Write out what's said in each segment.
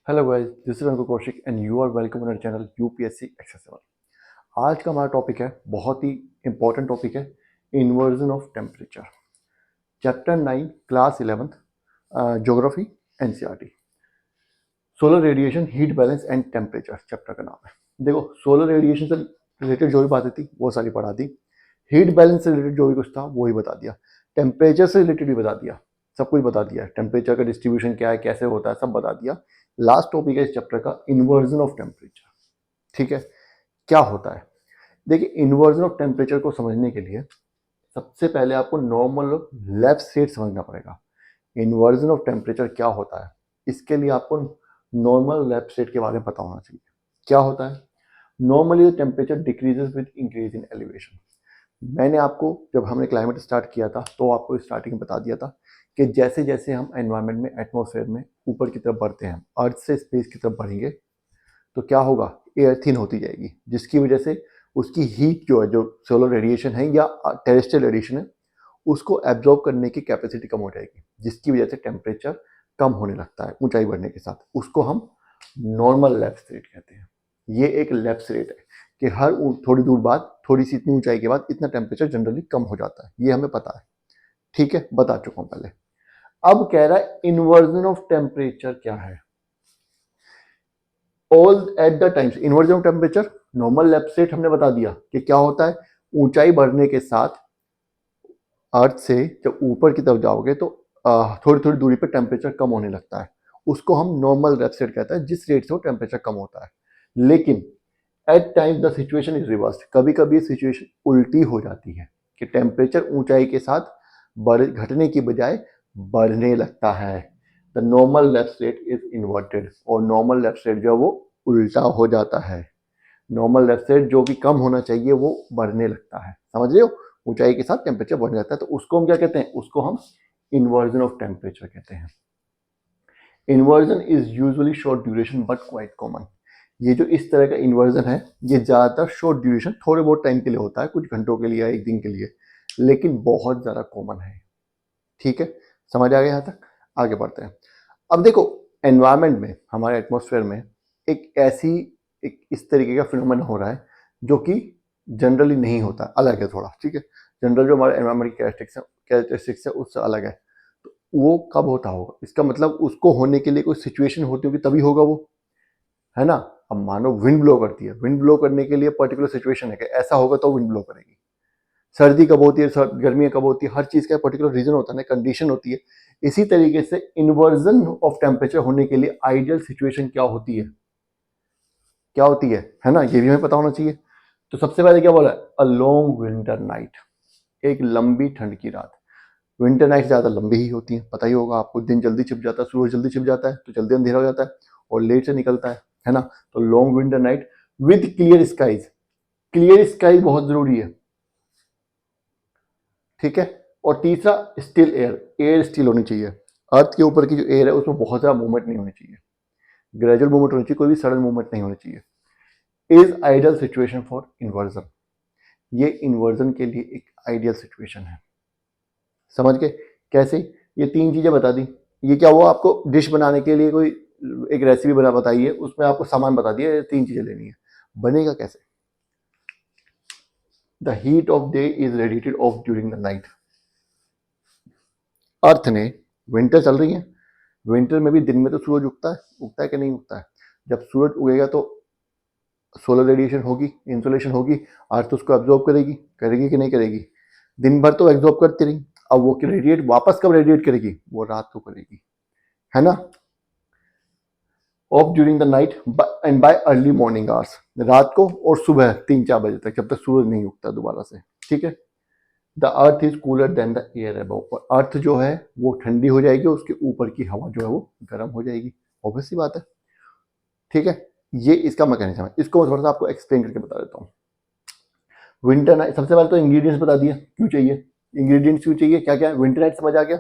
Hello guys, this is Ankur Kaushik and you are welcome on our channel UPSC accessible. आज का हमारा topic है, बहुत ही इंपॉर्टेंट टॉपिक है, inversion of temperature. Chapter 9 class 11 geography NCERT. Solar radiation, heat balance and temperature chapter का नाम है। देखो, सोलर रेडिएशन से रिलेटेड जो भी बातें थी वो सारी पढ़ा दी, हीट बैलेंस से रिलेटेड जो भी कुछ था वो ही बता दिया, टेम्परेचर से रिलेटेड भी बता दिया, सब कुछ बता दिया। टेम्परेचर का डिस्ट्रीब्यूशन क्या है, कैसे होता है, सब बता दिया। लास्ट टॉपिक है इस चैप्टर का, इन्वर्जन ऑफ टेम्परेचर। ठीक है, क्या होता है? देखिए, इन्वर्जन ऑफ टेम्परेचर को समझने के लिए सबसे पहले आपको नॉर्मल लैब स्टेट समझना पड़ेगा। इन्वर्जन ऑफ टेम्परेचर क्या होता है, इसके लिए आपको नॉर्मल लैब स्टेट के बारे में पता होना चाहिए। क्या होता है? Normally temperature decreases with increase in elevation. मैंने आपको, जब हमने क्लाइमेट स्टार्ट किया था तो आपको स्टार्टिंग में बता दिया था कि जैसे जैसे हम एनवायरनमेंट में, एटमॉस्फेयर में ऊपर की तरफ बढ़ते हैं, अर्थ से स्पेस की तरफ बढ़ेंगे, तो क्या होगा? एयर थिन होती जाएगी, जिसकी वजह से उसकी हीट जो है, जो सोलर रेडिएशन है या टेरेस्ट्रियल रेडिएशन है, उसको एब्जॉर्ब करने की कैपेसिटी कम हो जाएगी, जिसकी वजह से टेम्परेचर कम होने लगता है ऊंचाई बढ़ने के साथ। उसको हम नॉर्मल लैप्स रेट कहते हैं। ये एक लैप्स रेट है कि हर थोड़ी दूर बाद, थोड़ी सी इतनी ऊंचाई के बाद इतना टेम्परेचर जनरली कम हो जाता है, ये हमें पता है। ठीक है, बता चुका हूं पहले। अब कह रहा है इन्वर्जन ऑफ टेम्परेचर क्या है। All at the times, inversion of temperature normal lap state हमने बता दिया कि क्या होता है। ऊंचाई बढ़ने के साथ अर्थ से जब ऊपर की तरफ जाओगे तो थोड़ी थोड़ी दूरी पर टेम्परेचर कम होने लगता है, उसको हम नॉर्मल लैप स्टेट कहते हैं, जिस रेट से वो टेम्परेचर कम होता है। लेकिन at times the situation is reverse, कभी कभी सिचुएशन उल्टी हो जाती है कि टेम्परेचर ऊंचाई के साथ घटने की बजाय बढ़ने लगता है। The normal left rate is inverted, और नॉर्मल लेफ्ट रेट जो है वो उल्टा हो जाता है। नॉर्मल लेफ्ट रेट जो कि कम होना चाहिए वो बढ़ने लगता है, समझ रहे हो? ऊंचाई के साथ टेम्परेचर बढ़ जाता है, तो उसको हम क्या कहते हैं? उसको हम इन्वर्जन ऑफ टेम्परेचर कहते हैं। Inversion is usually short duration but quite common. ये जो इस तरह का इन्वर्जन है, ये ज़्यादातर शॉर्ट ड्यूरेशन, थोड़े बहुत टाइम के लिए होता है, कुछ घंटों के लिए या एक दिन के लिए, लेकिन बहुत ज़्यादा कॉमन है। ठीक है, समझ आ गया यहाँ तक? आगे बढ़ते हैं। अब देखो, एनवायरनमेंट में, हमारे एटमॉस्फेयर में एक इस तरीके का फिनोमेना हो रहा है जो कि जनरली नहीं होता, अलग है थोड़ा। ठीक है, जनरल जो हमारे एनवायरनमेंट की कैरेक्टरिस्टिक्स है उससे अलग है। तो वो कब होता होगा? इसका मतलब उसको होने के लिए कोई सिचुएशन होती होगी तभी होगा वो, है ना? अब मानो विंड ब्लो करती है, विंड ब्लो करने के लिए पर्टिकुलर सिचुएशन है कि ऐसा होगा तो विंड ब्लो करेगी। सर्दी कब होती है, गर्मी कब होती है, हर चीज का पर्टिकुलर रीजन होता है ना, कंडीशन होती है। इसी तरीके से इन्वर्जन ऑफ टेम्परेचर होने के लिए आइडियल सिचुएशन क्या होती है, क्या होती है ना? ये भी हमें पता होना चाहिए। तो सबसे पहले क्या बोला? अ लॉन्ग विंटर नाइट, एक लंबी ठंड की रात। विंटर नाइट ज्यादा लंबी ही होती है, पता ही होगा आपको। दिन जल्दी छिप जाता है, सूरज जल्दी छिप जाता है, तो जल्दी अंधेरा हो जाता है और लेट से निकलता है ना? तो long winter night with clear skies. Clear sky बहुत जरूरी है। ठीक है, और तीसरा स्टिल एयर, एयर स्टिल होनी चाहिए। अर्थ के ऊपर की जो एयर है उसमें बहुत ज़्यादा मूवमेंट नहीं होनी चाहिए, ग्रेजुअल मूवमेंट होनी चाहिए, कोई भी सडन मूवमेंट नहीं होनी चाहिए। Is ideal situation for inversion. ये इन्वर्जन के लिए एक आइडियल सिचुएशन है। समझ गए कैसे? ये तीन चीजें बता दी। ये क्या हुआ? आपको डिश बनाने के लिए कोई एक रेसिपी बताई है, उसमें आपको सामान बता दिया, ये तीन चीजें लेनी है। बनेगा कैसे? The heat of day is radiated off during the night. Earth ने, विंटर चल रही है, विंटर में भी दिन में तो सूरज उगता है कि नहीं उगता है? जब सूरज उगेगा तो सोलर रेडिएशन होगी, इंसोलेशन होगी, अर्थ उसको एब्जॉर्ब करेगी कि नहीं करेगी? दिन भर तो एब्जॉर्ब करती रही, अब वो रेडिएट वापस कब रेडिएट करेगी? वो रात को करेगी, है ना? Of during the night and bye early morning hours, रात को और सुबह 3-4 बजे तक, जब तक सूरज नहीं उगता दोबारा से। ठीक है, the earth is cooler than the air above. Earth जो है वो ठंडी हो जाएगी, उसके ऊपर की हवा जो है वो गर्म हो जाएगी, ऑब्वियस सी बात है। ठीक है, ये इसका मैकेनिज्म है। इसको मैं थोड़ा सा आपको एक्सप्लेन करके बता देता हूँ। विंटर नाइट, सबसे पहले तो इंग्रेडिएंट्स बता दिया क्यों चाहिए, इंग्रेडिएंट्स क्यों चाहिए, क्या क्या है। विंटर नाइट समझ आ गया।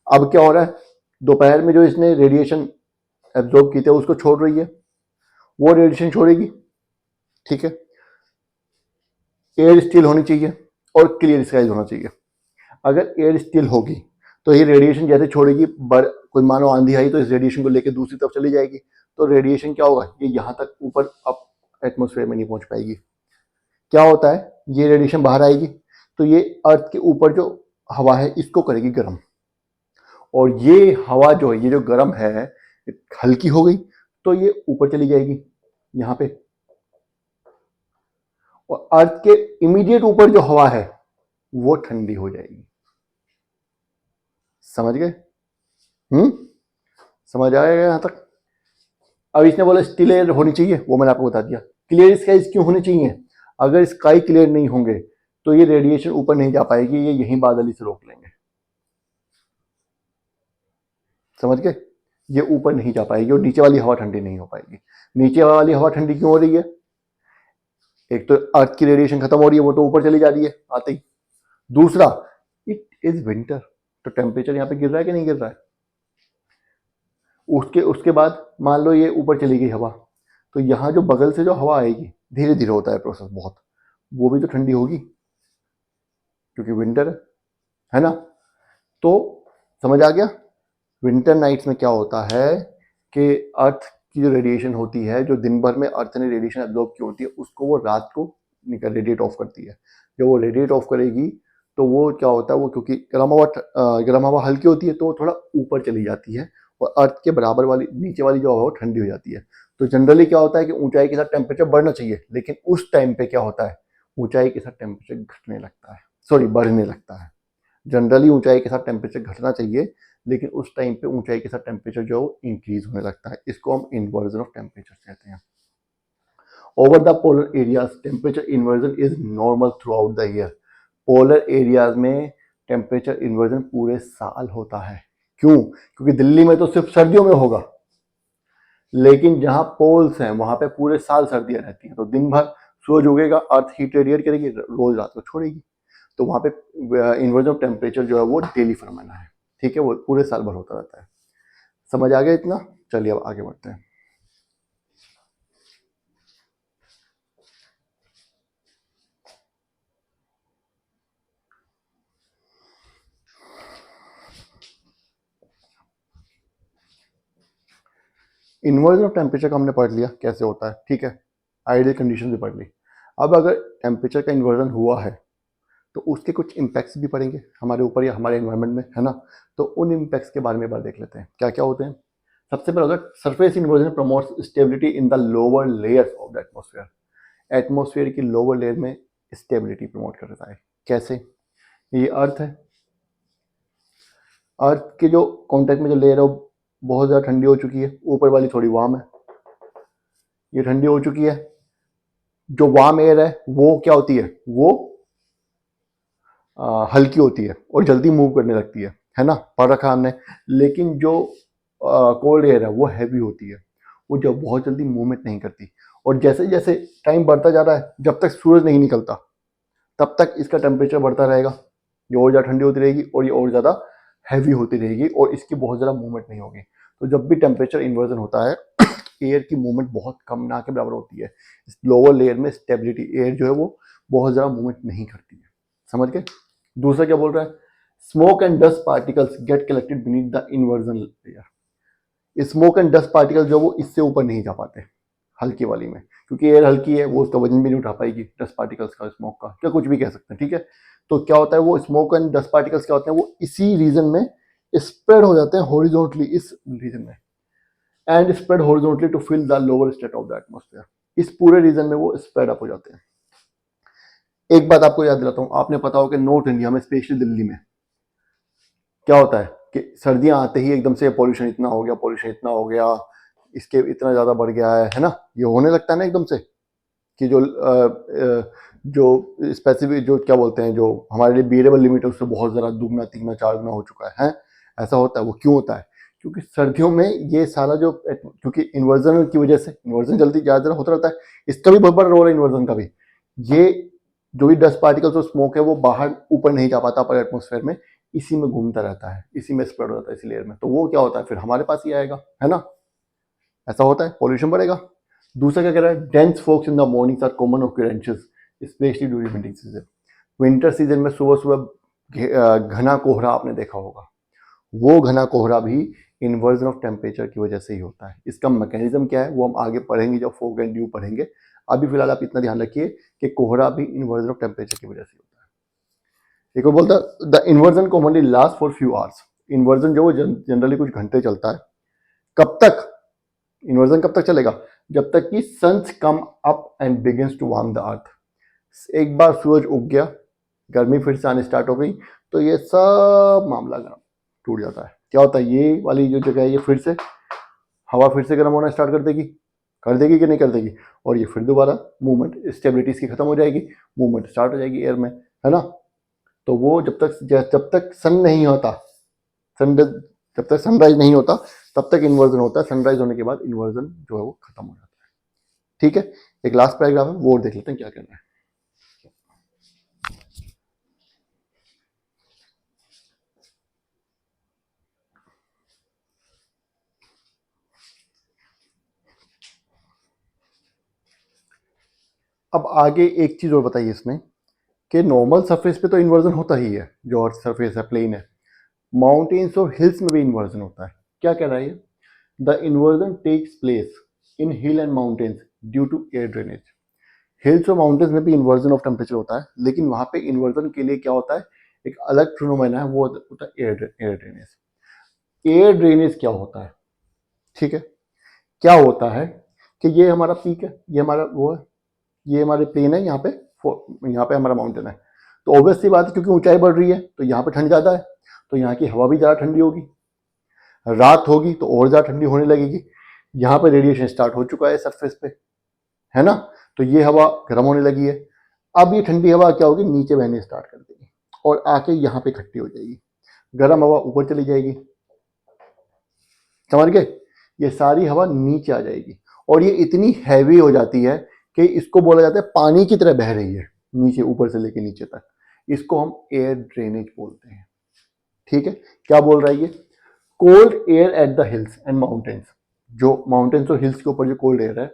अब क्या हो रहा है? दोपहर में जो इसने रेडिएशन एब्जॉर्ब की थे उसको छोड़ रही है, वो रेडिएशन छोड़ेगी। ठीक है, एयर स्टिल होनी चाहिए और क्लियर स्काइज होना चाहिए। अगर एयर स्टिल होगी तो ये रेडिएशन जैसे छोड़ेगी, कोई मानो आंधी आई तो इस रेडिएशन को लेकर दूसरी तरफ चली जाएगी, तो रेडिएशन क्या होगा, ये यहाँ तक ऊपर अब एटमॉस्फेयर में नहीं पहुंच पाएगी। क्या होता है, ये रेडिएशन बाहर आएगी तो ये अर्थ के ऊपर जो हवा है इसको करेगी गर्म, और ये हवा जो है, ये जो गर्म है हल्की हो गई तो ये ऊपर चली जाएगी यहाँ पे, और अर्थ के इमीडिएट ऊपर जो हवा है वो ठंडी हो जाएगी। समझ गए? समझ आएगा यहां तक? अब इसने बोला स्टिल एयर होनी चाहिए, वो मैंने आपको बता दिया। क्लियर स्काईज क्यों होनी चाहिए? अगर स्काई क्लियर नहीं होंगे तो ये रेडिएशन ऊपर नहीं जा पाएगी, ये यहीं बादल ही से रोक लेंगे। समझ गए? ये ऊपर नहीं जा पाएगी और नीचे वाली हवा ठंडी नहीं हो पाएगी। नीचे वाली हवा ठंडी क्यों हो रही है? एक तो अर्थ की रेडिएशन खत्म हो रही है, वो तो ऊपर चली जा रही है आते ही। दूसरा, इट इज विंटर, तो टेम्परेचर यहाँ पे गिर रहा है कि नहीं गिर रहा है? उसके बाद मान लो ये ऊपर चली गई हवा, तो यहाँ जो बगल से जो हवा आएगी, धीरे धीरे होता है प्रोसेस बहुत, वो भी तो ठंडी होगी क्योंकि विंटर है ना। तो समझ आ गया? विंटर नाइट्स में क्या होता है कि अर्थ की जो रेडिएशन होती है, जो दिन भर में अर्थ ने रेडिएशन एब्जॉर्ब की होती है, उसको वो रात को रेडिएट ऑफ करती है। जब वो रेडिएट ऑफ करेगी तो वो क्या होता है, वो क्योंकि गर्म हवा हल्की होती है तो वो थोड़ा ऊपर चली जाती है, और अर्थ के बराबर वाली नीचे वाली जो हवा वो ठंडी हो जाती है। तो जनरली क्या होता है कि ऊंचाई के साथ टेम्परेचर बढ़ना चाहिए, लेकिन उस टाइम पे क्या होता है, ऊंचाई के साथ टेम्परेचर घटने लगता है, बढ़ने लगता है। जनरली ऊंचाई के साथ टेम्परेचर घटना चाहिए, लेकिन उस टाइम पे ऊंचाई के साथ टेम्परेचर जो इंक्रीज होने लगता है। इसको हम इन्वर्जन ऑफ टेम्परेचर कहते हैं। Over the polar areas temperature inversion is normal through out the year. Polar areas में टेम्परेचर इन्वर्जन पूरे साल होता है। क्यों? क्योंकि दिल्ली में तो सिर्फ सर्दियों में होगा, लेकिन जहां पोल्स हैं वहां पे पूरे साल सर्दियां रहती हैं, तो दिन भर सूरज उगेगा, अर्थ हीट रेडिएट करेगी, रोज रात को छोड़ेगी, तो वहां पे इन्वर्जन ऑफ टेम्परेचर जो है वो डेली फिनोमेना है। ठीक है, वो पूरे साल भर होता रहता है। समझ आ गया इतना? चलिए अब आगे बढ़ते हैं। इन्वर्जन ऑफ टेम्परेचर का हमने पढ़ लिया कैसे होता है, ठीक है, आइडियल कंडीशन भी पढ़ ली। अब अगर टेम्परेचर का इन्वर्जन हुआ है तो उसके कुछ इम्पैक्ट्स भी पड़ेंगे हमारे ऊपर या हमारे एनवायरनमेंट में, है ना। तो उन इम्पैक्ट्स के बारे में एक बार देख लेते हैं क्या क्या होते हैं। सबसे पहले होता है surface inversion promotes stability in the lower layers of the atmosphere. Atmosphere की लोअर लेयर में स्टेबिलिटी प्रमोट करता है। कैसे? ये अर्थ है, अर्थ के जो कॉन्टेक्ट में जो लेयर है वो बहुत ज़्यादा ठंडी हो चुकी है, ऊपर वाली थोड़ी वार्म है, ये ठंडी हो चुकी है। जो वार्म एयर है वो क्या होती है, वो हल्की होती है और जल्दी मूव करने लगती है ना, पढ़ रखा हमने। लेकिन जो कोल्ड एयर है वो हैवी होती है, वो जब बहुत जल्दी मूवमेंट नहीं करती, और जैसे जैसे टाइम बढ़ता जा रहा है, जब तक सूरज नहीं निकलता तब तक इसका टेम्परेचर बढ़ता रहेगा, ये और ज़्यादा ठंडी होती रहेगी और ये और ज़्यादा हैवी होती रहेगी और इसकी बहुत ज़्यादा मूवमेंट नहीं होगी। तो जब भी टेम्परेचर इन्वर्जन होता है एयर की मूवमेंट बहुत कम, ना के बराबर होती है। इस लोअर लेयर में स्टेबिलिटी, एयर जो है वो बहुत ज़्यादा मूवमेंट नहीं करती है। समझ गए? दूसरा क्या बोल रहा है, smoke and dust particles get collected beneath the inversion layer. Smoke and dust particle जो वो इससे ऊपर नहीं जा पाते हल्की वाली में, क्योंकि एयर हल्की है, वो उसका वजन भी नहीं उठा पाएगी डस्ट पार्टिकल्स का, स्मोक का, क्या कुछ भी कह सकते हैं, ठीक है। तो क्या होता है, वो स्मोक एंड डस्ट पार्टिकल्स क्या होते हैं, वो इसी रीजन में स्प्रेड हो जाते हैं हॉरिजॉन्टली, इस रीजन में, and spread horizontally to fill the lower state of the atmosphere. इस पूरे रीजन में वो स्प्रेड अप हो जाते हैं। एक बात आपको याद दिलाता हूं, आपने पता हो कि नॉर्थ इंडिया में स्पेशली दिल्ली में क्या होता है कि सर्दियां आते ही एकदम से पॉल्यूशन इतना हो गया, पॉल्यूशन इतना हो गया, इसके इतना ज़्यादा बढ़ गया है ना, ये होने लगता है ना एकदम से, कि जो स्पेसिफिक जो क्या बोलते हैं, जो हमारे लिए बियरेबल लिमिट है उससे बहुत ज़्यादा दुगना तिगना चार गुना हो चुका है। ऐसा होता है। वो क्यों होता है? क्योंकि सर्दियों में ये सारा जो, क्योंकि इन्वर्जन की वजह से, इन्वर्जन जल्दी ज़्यादा होता रहता है, इसका भी बहुत बड़ा रोल है इन्वर्जन का भी। ये जो भी डस्ट पार्टिकल्स और स्मोक है वो बाहर ऊपर नहीं जा पाता अपर एटमॉस्फेयर में, इसी में घूमता रहता है, इसी में स्प्रेड होता है इसी लेयर में, तो वो क्या होता है फिर हमारे पास ही आएगा, है ना। ऐसा होता है, पॉल्यूशन बढ़ेगा। दूसरा क्या कह रहा है, dense fogs in the mornings are common occurrences especially during winter season. Winter season में सुबह सुबह घना कोहरा आपने देखा होगा, वो घना कोहरा भी इन्वर्जन ऑफ टेम्परेचर की वजह से ही होता है। इसका मैकेनिज्म क्या है वो हम आगे पढ़ेंगे जब फॉग एंड ड्यू पढ़ेंगे। अभी फिलहाल आप इतना ध्यान रखिए कि कोहरा भी इन्वर्जन ऑफ टेम्परेचर की वजह से होता है। एक और बोलता है the inversion commonly last for few hours. Inversion जो जनरली कुछ घंटे चलता है। कब तक इन्वर्जन कब तक चलेगा? जब तक कि suns come up and begins to warm the earth. एक बार सूरज उग गया, गर्मी फिर से आने स्टार्ट हो गई, तो ये सब मामला गर्म टूट जाता है। क्या होता है, ये वाली जो जगह है ये फिर से हवा फिर से गर्म होना स्टार्ट कर देगी कि नहीं कर देगी, और ये फिर दोबारा मूवमेंट स्टेबिलिटी इसकी खत्म हो जाएगी, मूवमेंट स्टार्ट हो जाएगी एयर में, है ना। तो वो जब तक सन नहीं होता, जब तक सनराइज नहीं होता तब तक इन्वर्जन होता है। सनराइज होने के बाद इन्वर्जन जो है वो खत्म हो जाता है। ठीक है, एक लास्ट पैराग्राफ है वो देख लेते हैं क्या कहना है। अब आगे एक चीज और बताइए इसमें कि नॉर्मल सरफेस पे तो इन्वर्जन होता ही है, जो अर्थ सरफेस है प्लेन है। माउंटेन्स और हिल्स में भी इन्वर्जन होता है। क्या कह रहा है ये? The inversion takes place in hill and mountains due to air drainage. Hills और माउंटेन्स में भी इन्वर्जन ऑफ टेम्परेचर होता है, लेकिन वहां पे इन्वर्जन के लिए क्या होता है, एक अलग फिनोमेना है, वो होता है एयर ड्रेनेज। एयर ड्रेनेज क्या होता है? ठीक है, क्या होता है कि ये हमारा पीक है, ये हमारा वो है, ये हमारे प्लेन है, यहाँ पे हमारा माउंटेन है। तो ऑब्वियस सी बात है, क्योंकि ऊंचाई बढ़ रही है तो यहाँ पे ठंड ज़्यादा है, तो यहाँ की हवा भी ज़्यादा ठंडी होगी। रात होगी तो और ज़्यादा ठंडी होने लगेगी। यहाँ पे रेडिएशन स्टार्ट हो चुका है सरफेस पे, है ना, तो ये हवा गर्म होने लगी है। अब ये ठंडी हवा क्या होगी, नीचे बहने स्टार्ट कर देगी और आके यहाँ पे इकट्ठी हो जाएगी। गर्म हवा ऊपर चली जाएगी, समझ गए? ये सारी हवा नीचे आ जाएगी और ये इतनी हैवी हो जाती है कि इसको बोला जाता है पानी की तरह बह रही है, नीचे ऊपर से लेके नीचे तक। इसको हम एयर ड्रेनेज बोलते हैं। ठीक है, क्या बोल रहा है ये? Cold air at the hills and mountains, जो माउंटेन्स और हिल्स के ऊपर जो कोल्ड एयर है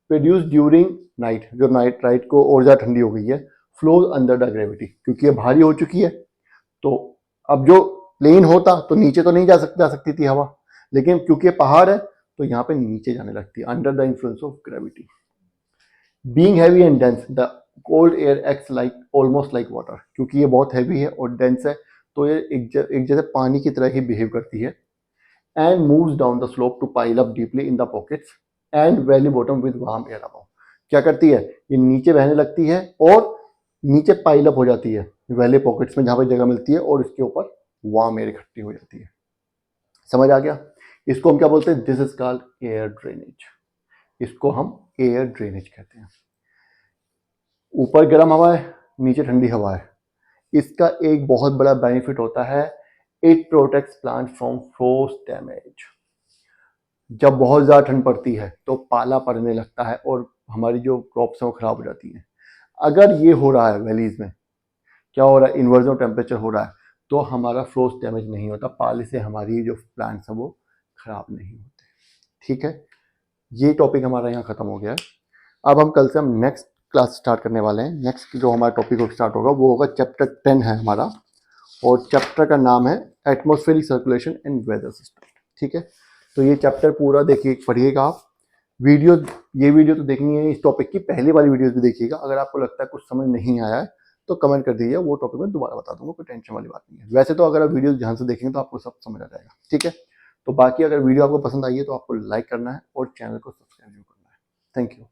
प्रोड्यूस ड्यूरिंग नाइट, जो नाइट को और ज़्यादा ठंडी हो गई है, फ्लोज अंडर द ग्रेविटी, क्योंकि ये भारी हो चुकी है। तो अब जो प्लेन होता तो नीचे तो नहीं जा सकती थी हवा, लेकिन क्योंकि ये पहाड़ है तो यहाँ पे नीचे जाने लगती है under the influence of gravity. Being heavy and dense the cold air acts like almost like water, क्योंकि ये बहुत हैवी है और डेंस है तो ये एक जैसे पानी की तरह ही बिहेव करती है। And moves down the slope to pile up deeply in the pockets and valley bottom with warm air above. क्या करती है, ये नीचे बहने लगती है और नीचे पाइल अप हो जाती है वैली पॉकेट्स में, जहाँ पर जगह मिलती है, और इसके ऊपर वार्म एयर इकट्ठी हो जाती है। समझ आ गया? इसको हम क्या बोलते हैं? This is called air drainage. इसको हम एयर ड्रेनेज कहते हैं। ऊपर गर्म हवा है, नीचे ठंडी हवा है। इसका एक बहुत बड़ा बेनिफिट होता है, it protects plant from frost damage. जब बहुत ज़्यादा ठंड पड़ती है तो पाला पड़ने लगता है और हमारी जो क्रॉप्स हैं वो खराब हो जाती हैं। अगर ये हो रहा है वैलीज में, क्या हो रहा है, इन्वर्जन ऑफ टेम्परेचर हो रहा है, तो हमारा फ्रोस्ट डैमेज नहीं होता, पाले से हमारी जो प्लांट्स हैं वो खराब नहीं होते। ठीक है, ये टॉपिक हमारा यहाँ खत्म हो गया है। अब हम कल से हम नेक्स्ट क्लास स्टार्ट करने वाले हैं। नेक्स्ट जो हमारा टॉपिक स्टार्ट होगा वो होगा चैप्टर 10 है हमारा, और चैप्टर का नाम है atmospheric circulation and weather system. ठीक है, तो ये चैप्टर पूरा देखिए, पढ़िएगा आप। ये वीडियो तो देखनी है, इस टॉपिक की पहले वाली वीडियोस भी देखिएगा। अगर आपको लगता है कुछ समझ नहीं आया है तो कमेंट कर दीजिए, वो टॉपिक मैं दोबारा बता दूंगा, कोई टेंशन वाली बात नहीं है। वैसे तो अगर आप वीडियो ध्यान से देखेंगे तो आपको सब समझ आ जाएगा। ठीक है, तो बाकी अगर वीडियो आपको पसंद आई है तो आपको लाइक करना है और चैनल को सब्सक्राइब करना है। Thank you.